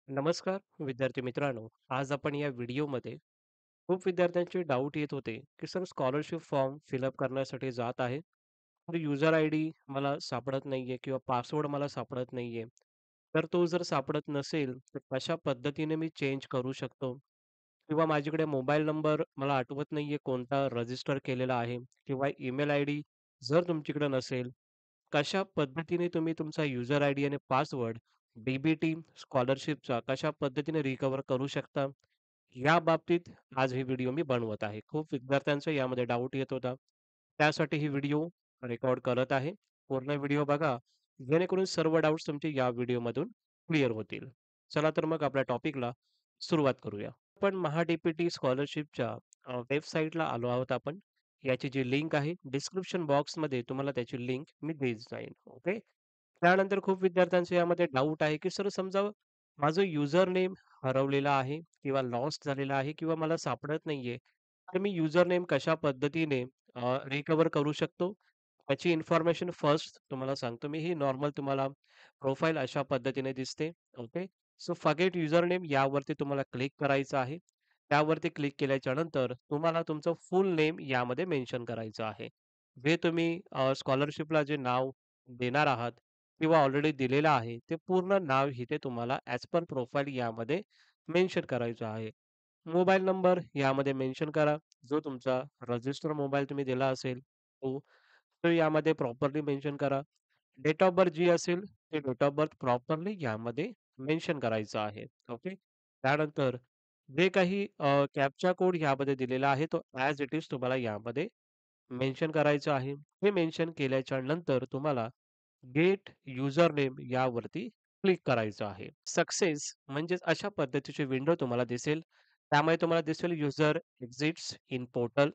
नमस्कार विद्यार्थी मित्रांनो. आज आपण या व्हिडिओमध्ये खूप विद्यार्थ्यांचे डाऊट येत होते, की सर स्कॉलरशिप फॉर्म फिलअप करण्यासाठी जात आहे. तर युजर आयडी मला सापडत नाहीये किंवा पासवर्ड मला सापडत नाहीये. तर तो जर सापडत नसेल, तर कशा पद्धतीने मी चेंज करू शकतो? किंवा माझ्याकडे मोबाईल नंबर मला आठवत नाहीये कोणता रजिस्टर केलेला आहे किंवा ईमेल आयडी जर तुमच्याकडे नसेल, कशा पद्धतीने तुम्ही तुमचा युजर आयडी आणि पासवर्ड डी स्कॉलरशिपचा कशा पद्धतीने रिकव्हर करू शकता? या बाबतीत आज ही व्हिडिओ मी बनवत आहे. खूप विद्यार्थ्यांचा यामध्ये डाऊट येत होता. त्यासाठी ही व्हिडिओ रेकॉर्ड करत आहे. पूर्ण व्हिडिओ बघा, जेणेकरून सर्व डाउट्स तुमचे या व्हिडिओमधून क्लिअर होतील. चला तर मग आपल्या टॉपिकला सुरुवात करूया. आपण महा-डी-पी-टी स्कॉलरशिपच्या वेबसाईटला आलो आहोत आपण. याची जी लिंक आहे डिस्क्रिप्शन बॉक्समध्ये तुम्हाला त्याची लिंक मी देत जाईन. ओके. त्यानंतर खूप विद्यार्थ्यांचे यामध्ये डाऊट आहे, की सर समजा माझं युजर नेम हरवलेला आहे किंवा लॉस्ट झालेला आहे किंवा मला सापडत नाहीये. तर मी युजर नेम कशा पद्धतीने रिकव्हर करू शकतो? त्याची इन्फॉर्मेशन फर्स्ट तुम्हाला सांगतो मी. ही नॉर्मल तुम्हाला प्रोफाईल अशा पद्धतीने दिसते. Okay. So forget user name यावरती तुम्हाला क्लिक करायचं आहे. त्यावरती क्लिक केल्याच्यानंतर तुम्हाला तुमचं फुल नेम यामध्ये मेन्शन करायचं आहे. जे तुम्ही स्कॉलरशिपला जे नाव देणार आहात किंवा ऑलरेडी दिलेलं आहे, ते पूर्ण नाव इथे तुम्हाला ॲज पर प्रोफाइल यामध्ये मेन्शन करायचं आहे. मोबाईल नंबर यामध्ये मेन्शन करा. जो तुमचा रजिस्टर मोबाईल तुम्ही दिला असेल, तो यामध्ये प्रॉपरली मेन्शन करा. डेट ऑफ बर्थ जी असेल, ते डेट ऑफ बर्थ प्रॉपरली यामध्ये मेन्शन करायचं आहे. ओके. त्यानंतर जे काही कॅप्चा कोड यामध्ये दिलेला आहे, तो ॲज इट इज तुम्हाला यामध्ये मेन्शन करायचं आहे. हे मेन्शन केल्याच्या नंतर तुम्हाला गेट युजर नेम यावरती क्लिक करायचं आहे. सक्सेस म्हणजेच अशा पद्धतीची विंडो तुम्हाला दिसेल. त्यामुळे तुम्हाला दिसेल user exits in portal.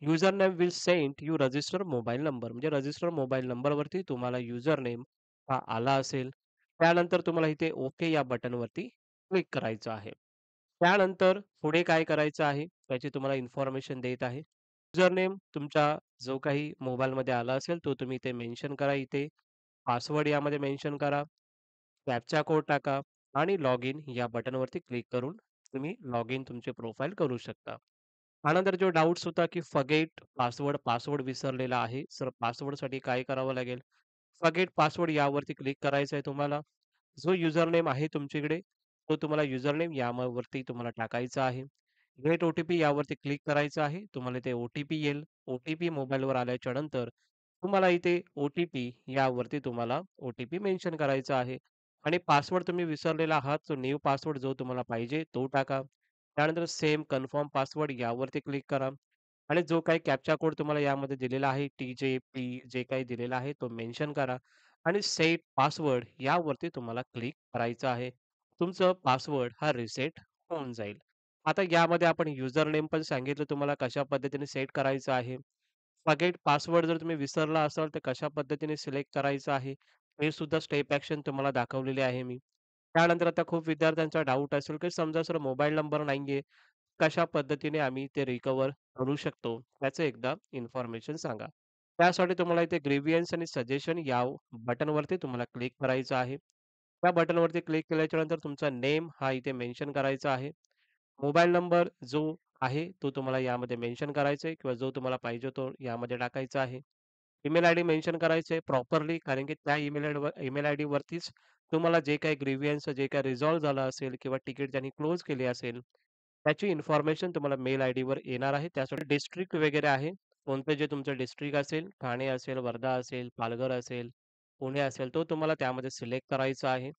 User name will send you register mobile number म्हणजे रजिस्टर मोबाईल नंबरवरती तुम्हाला युजर नेम हा आला असेल. त्यानंतर तुम्हाला इथे ओके या बटनवरती क्लिक करायचं आहे. त्यानंतर पुढे काय करायचं आहे, त्याची तुम्हाला इन्फॉर्मेशन देत आहे. युजर नेम तुमचा जो काही मोबाईलमध्ये आला असेल, तो तुम्ही इथे मेन्शन करा इथे. पासवर्ड यामध्ये मेन्शन करा. कॅप्चा कोड टाका आणि लॉग इन या बटनवरती क्लिक करून तुम्ही लॉग इन तुमचे प्रोफाइल करू शकता. त्यानंतर जो डाउट्स होता, की फॉरगेट पासवर्ड, पासवर्ड विसरलेला आहे. सर पासवर्डसाठी काय करावं लागेल? फॉरगेट पासवर्ड यावरती क्लिक करायचं आहे तुम्हाला. जो युजर नेम आहे तुमच्याकडे, तो तुम्हाला युजर नेम यावरती तुम्हाला टाकायचा आहे. गेट ओ-टी-पी यावरती क्लिक करायचं आहे. तुम्हाला ते ओ-टी-पी येईल. ओ-टी-पी मोबाईलवर आल्याच्या नंतर तुम्हाला इथे ओ-टी-पी यावरती तुम्हाला ओ-टी-पी मेन्शन करायचा आहे आणि पासवर्ड तुम्ही विसरलेला आहात, तो न्यू पासवर्ड जो तुम्हाला पाहिजे तो टाका. त्यानंतर सेम कन्फर्म पासवर्ड यावरती क्लिक करा आणि जो काही कॅप्चा कोड तुम्हाला यामध्ये दिलेला आहे, टी-जे-पी जे काही दिलेला आहे, तो मेन्शन करा आणि सेट पासवर्ड यावरती तुम्हाला क्लिक करायचं आहे. तुमचं पासवर्ड हा रिसेट होऊन जाईल. आता यामध्ये आपण युजर नेम पण सांगितलं तुम्हाला कशा पद्धतीने सेट करायचं आहे. फॉरगेट पासवर्ड जर तुम्ही विसरला असाल, तर कशा पद्धतीने सिलेक्ट करायचं आहे, हे सुद्धा स्टेप ॲक्शन तुम्हाला दाखवलेली आहे मी. त्यानंतर आता खूप विद्यार्थ्यांचा डाऊट असेल, की समजा सर मोबाईल नंबर नाहीये, कशा पद्धतीने आम्ही ते रिकव्हर करू शकतो? त्याचं एकदा इन्फॉर्मेशन सांगा. त्यासाठी तुम्हाला इथे ग्रीव्हन्स आणि सजेशन या बटनवरती तुम्हाला क्लिक करायचं आहे. त्या बटनवरती क्लिक केल्याच्यानंतर तुमचा नेम हा इथे मेन्शन करायचा आहे. मोबाईल नंबर जो आहे, तो तुम्हाला यामध्ये मेन्शन करायचा आहे किंवा जो तुम्हाला पाहिजे तो यामध्ये टाकायचा आहे. ईमेल आयडी मेन्शन करायचं आहे प्रॉपरली कारण की त्या ईमेल आयडीवरतीच तुम्हाला जे काही ग्रीव्हन्स जे काही रिझॉल्व्ह झालं असेल किंवा तिकीट ज्यांनी क्लोज केली असेल, त्याची इन्फॉर्मेशन तुम्हाला मेल आयडीवर येणार आहे. त्यासाठी डिस्ट्रिक्ट वगैरे आहे. कोणतं जे तुमचं डिस्ट्रिक्ट असेल, ठाणे असेल, वर्धा असेल, पालघर असेल, पुणे असेल, तो तुम्हाला त्यामध्ये सिलेक्ट करायचा आहे.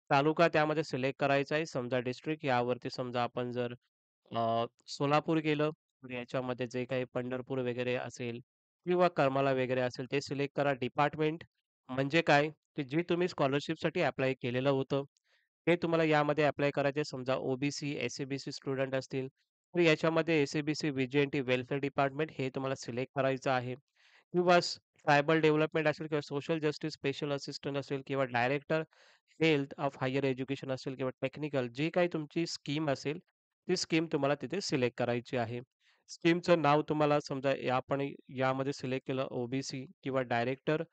तालुका त्यामध्ये सिलेक्ट करायचा आहे. समजा डिस्ट्रिक्ट यावरती समजा आपण जर सोलापूर केलं, तर याच्यामध्ये जे काही पंढरपूर वगैरे असेल किंवा करमाळा वगैरे असेल ते सिलेक्ट करा. डिपार्टमेंट म्हणजे काय, की जे तुम्ही स्कॉलरशिपसाठी अप्लाय केलेलं होतं, ते तुम्हाला यामध्ये अप्लाय करायचे समजा ओ-बी-सी, एस-सी-बी-सी स्टुडंट असतील, तर याच्यामध्ये एस-सी-बी-सी, व्ही-जे-एन-टी वेलफेअर डिपार्टमेंट हे तुम्हाला सिलेक्ट करायचं आहे किंवा ट्रायबल डेव्हलपमेंट असेल किंवा सोशल जस्टिस स्पेशल असिस्टंट असेल किंवा director health of higher education असेल किंवा टेक्निकल जी काही तुमची स्कीम असेल, ती स्कीम तुम्हाला तिथे सिलेक्ट करायची आहे. स्कीमचं नाव तुम्हाला समजा आपण यामध्ये सिलेक्ट केलं ओ किंवा डायरेक्टर.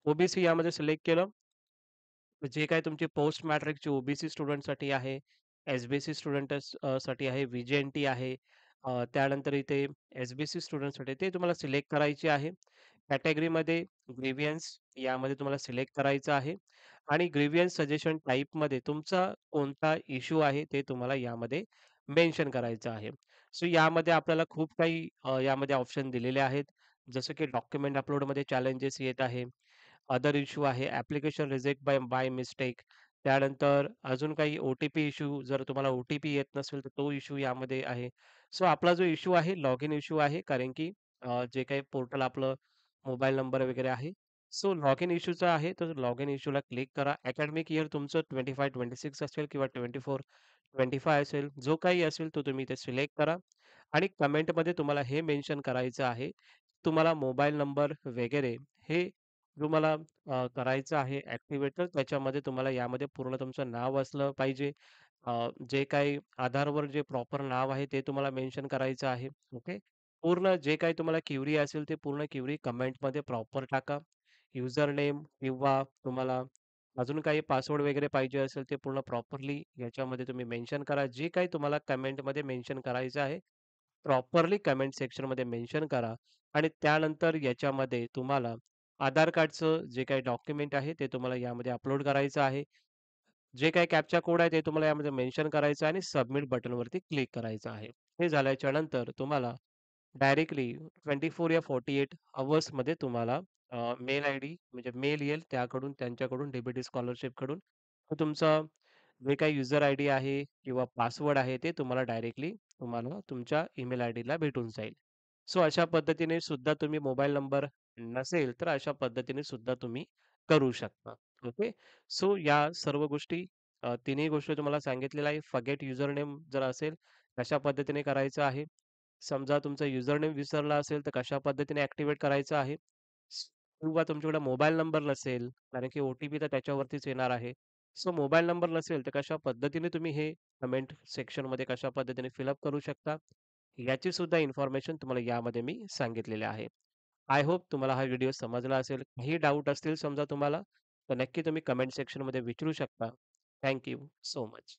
ओ यामध्ये सिलेक्ट केलं जे काही तुमची पोस्ट मॅट्रिकची ओ-बी-सी स्टुडंटसाठी आहे, एस-बी-सी साठी आहे, व्ही-जे-एन-टी आहे. त्यानंतर इथे एस-बी-सी स्टुडंटसाठी ते तुम्हाला सिलेक्ट करायची आहे. कॅटेगरीमध्ये ग्रीव्हन्स यामध्ये तुम्हाला सिलेक्ट करायचं आहे आणि ग्रीव्हन्स सजेशन टाइपमध्ये तुमचा कोणता इश्यू आहे ते तुम्हाला यामध्ये मेन्शन करायचं आहे. सो यामध्ये आपल्याला खूप काही यामध्ये ऑप्शन दिलेले आहेत. जसं की डॉक्युमेंट अपलोडमध्ये चॅलेंजेस येत आहे. अदर इश्यू आहे, application reject by by mistake. त्यानंतर अजून काही ओ-टी-पी इश्यू जर तुम्हाला ओ-टी-पी येत नसेल, तर तो इश्यू यामध्ये आहे. सो आपला जो इश्यू आहे, लॉगिन इश्यू आहे. कारण की जे काही पोर्टल आपलं मोबाईल नंबर वगैरे आहे. सो लॉगिन इश्यूचा आहे, तर लॉगिन इश्यूला क्लिक करा. अकॅडमिक इयर तुमचं 25-26 असेल किंवा 24-25 असेल, जो काही असेल तो तुम्ही इथे सिलेक्ट करा आणि कमेंटमध्ये तुम्हाला हे मेन्शन करायचं आहे, तुम्हाला मोबाईल नंबर वगैरे हे तुम्हाला करायचं आहे ॲक्टिव्हेट, तर त्याच्यामध्ये तुम्हाला यामध्ये पूर्ण तुमचं नाव असलं पाहिजे. जे काही आधारवर जे प्रॉपर नाव आहे ते तुम्हाला मेन्शन करायचं आहे. ओके. पूर्ण जे काही तुम्हाला क्वेरी असेल ते पूर्ण क्वेरी कमेंटमध्ये प्रॉपर टाका. युजर नेम किंवा तुम्हाला अजून काही पासवर्ड वगैरे पाहिजे असेल ते पूर्ण प्रॉपरली याच्यामध्ये तुम्ही मेन्शन करा. जे काही तुम्हाला कमेंटमध्ये मेन्शन करायचं आहे, प्रॉपरली कमेंट सेक्शनमध्ये मेन्शन करा आणि त्यानंतर याच्यामध्ये तुम्हाला आधार कार्डचं जे काही डॉक्युमेंट आहे ते तुम्हाला यामध्ये अपलोड करायचं आहे. जे काही कॅप्चा कोड आहे ते तुम्हाला यामध्ये मेन्शन करायचं आहे आणि सबमिट बटनवरती क्लिक करायचं आहे. हे झाल्याच्या नंतर तुम्हाला डायरेक्टली 24 या 48 अवर्समध्ये तुम्हाला मेल आयडी म्हणजे मेल येईल त्याकडून त्यांच्याकडून डी-बी-टी स्कॉलरशिपकडून. तर तुमचा जे काही युजर आयडी आहे किंवा पासवर्ड आहे ते तुम्हाला डायरेक्टली तुम्हाला तुमच्या ईमेल आयडीला भेटून जाईल. सो अशा पद्धतीने सुद्धा तुम्ही मोबाईल नंबर नसेल, तर अशा पद्धतीने सुद्धा तुम्ही करू शकता. ओके. सो या सर्व गोष्टी तिन्ही गोष्टी तुम्हाला सांगितलेल्या आहे. फॉरगेट युजर नेम जर असेल, कशा पद्धतीने करायचं आहे. समजा तुमचा युजर नेम विसरला असेल, तर कशा पद्धतीने ॲक्टिव्हेट करायचं आहे. किंवा तुमच्याकडे मोबाईल नंबर नसेल, कारण की ओ-टी-पी तर त्याच्यावरतीच येणार आहे. सो मोबाईल नंबर नसेल, तर कशा पद्धतीने तुम्ही हे कमेंट सेक्शनमध्ये कशा पद्धतीने फिलअप करू शकता, याची सुद्धा इन्फॉर्मेशन तुम्हाला यामध्ये मी सांगितलेली आहे. आय होप तुम्हाला हा व्हिडिओ समजला असेल. काही डाउट असतील समजा तुम्हाला, तर नक्की तुम्ही कमेंट सेक्शनमध्ये विचारू शकता. Thank so much.